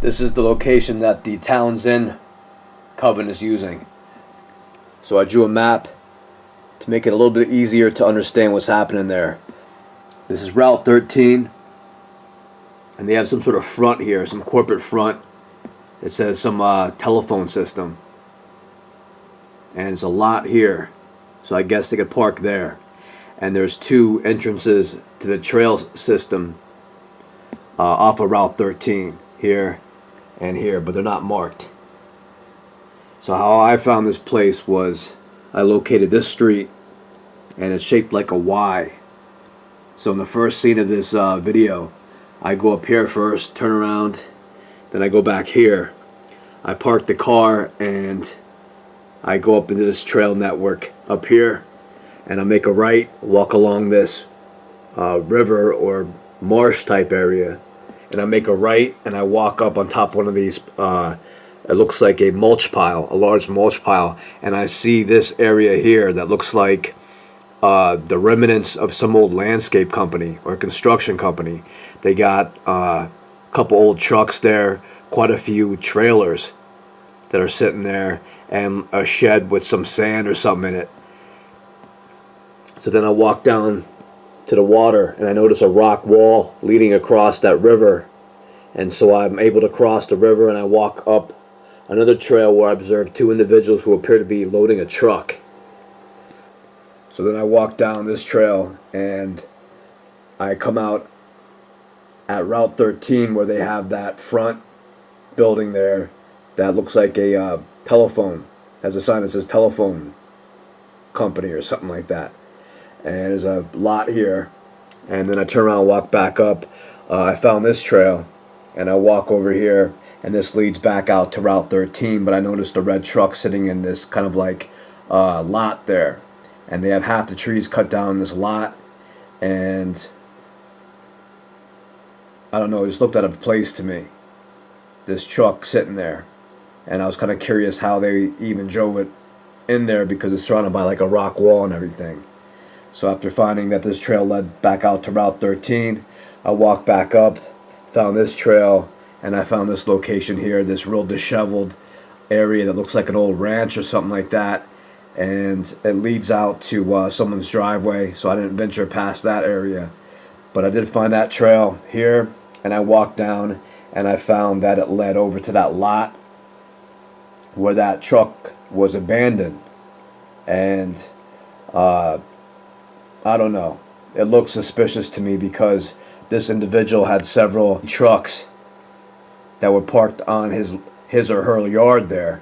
This is the location that the Townsend Coven is using. So I drew a map to make it a little bit easier to understand what's happening there. This is Route 13, and they have some sort of front here, some corporate front. It says some telephone system, and there's a lot here, so I guess they could park there. And there's two entrances to the trail system off of Route 13, here and here, but they're not marked. So how I found this place was I located this street, and it's shaped like a Y. So in the first scene of this video, I go up here first, turn around, then I go back here. I park the car and I go up into this trail network up here, and I make a right, walk along this river or marsh type area, and I make a right and I walk up on top of one of these it looks like a mulch pile, a large mulch pile, and I see this area here that looks like the remnants of some old landscape company or construction company. They got a couple old trucks there, quite a few trailers that are sitting there, and a shed with some sand or something in it. So then I walk down to the water and I notice a rock wall leading across that river, and so I'm able to cross the river, and I walk up another trail where I observed two individuals who appear to be loading a truck. So then I walk down this trail and I come out at Route 13 where they have that front building there that looks like a telephone, has a sign that says telephone company or something like that. And there's a lot here. And then I turn around and walk back up. I found this trail and I walk over here and this leads back out to Route 13, but I noticed a red truck sitting in this kind of like lot there. And they have half the trees cut down this lot, and I don't know, it just looked out of place to me. This truck sitting there. And I was kind of curious how they even drove it in there because it's surrounded by like a rock wall and everything. So after finding that this trail led back out to Route 13, I walked back up, found this trail, and I found this location here, this real disheveled area that looks like an old ranch or something like that. And it leads out to someone's driveway, so I didn't venture past that area. But I did find that trail here, and I walked down, and I found that it led over to that lot where that truck was abandoned. And I don't know, it looked suspicious to me because this individual had several trucks that were parked on his or her yard there,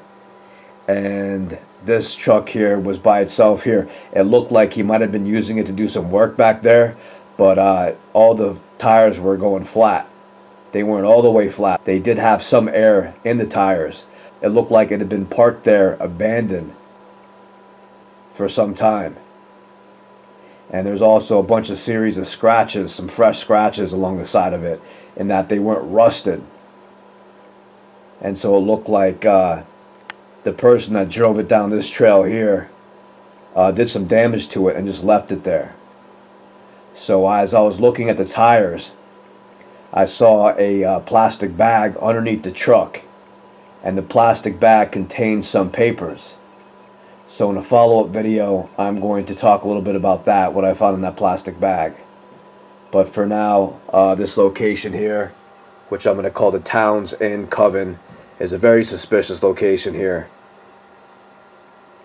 and this truck here was by itself here. It looked like he might have been using it to do some work back there, but all the tires were going flat. They weren't all the way flat. They did have some air in the tires. It looked like it had been parked there, abandoned for some time. And there's also a bunch of series of scratches, some fresh scratches along the side of it, in that they weren't rusted. And so it looked like the person that drove it down this trail here did some damage to it and just left it there. So as I was looking at the tires, I saw a plastic bag underneath the truck, and the plastic bag contained some papers. So in a follow-up video, I'm going to talk a little bit about that, what I found in that plastic bag. But for now, this location here, which I'm going to call the Towns Inn Coven, is a very suspicious location here,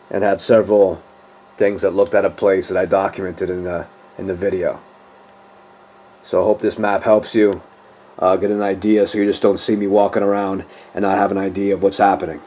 and had several things that looked out of place that I documented in the video. So I hope this map helps you get an idea, so you just don't see me walking around and not have an idea of what's happening.